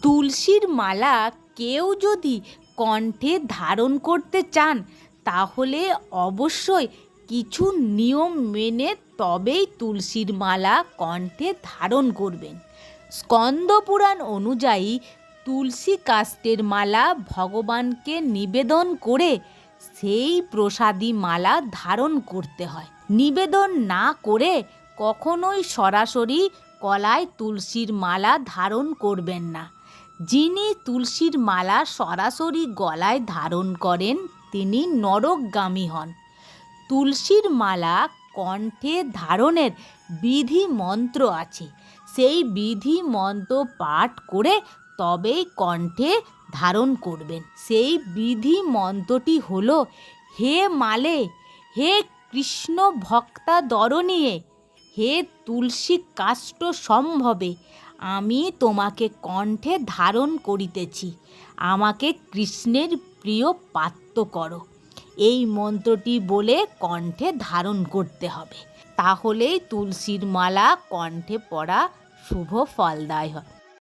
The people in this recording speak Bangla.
তুলসীর মালা কেউ যদি কণ্ঠে ধারণ করতে চান তাহলে অবশ্যই কিছু নিয়ম মেনে তবেই তুলসীর মালা কণ্ঠে ধারণ করবেন। স্কন্দ পুরাণ অনুযায়ী তুলসী কাষ্টের মালা ভগবানকে নিবেদন করে সেই প্রসাদী মালা ধারণ করতে হয়। নিবেদন না করে কখনোই সরাসরি গলায় তুলসীর মালা ধারণ করবেন না। যিনি তুলসীর মালা সরাসরি গলায় ধারণ করেন তিনি নরকগামী হন। তুলসীর মালা কণ্ঠে ধারণের বিধি মন্ত্র আছে, সেই বিধি মন্ত্র পাঠ করে তবেই কণ্ঠে ধারণ করবেন। সেই বিধি মন্ত্রটি হলো, হে মালে, হে কৃষ্ণ ভক্তাদরণীয়ে, হে তুলসী কাষ্ঠ সম্ভবে, আমি তোমাকে কণ্ঠে ধারণ করিতেছি, আমাকে কৃষ্ণের প্রিয় পাত্র করো। এই মন্ত্রটি বলে কণ্ঠে ধারণ করতে হবে, তাহলেই তুলসীর মালা কণ্ঠে পড়া শুভ ফলদায়ক হয়।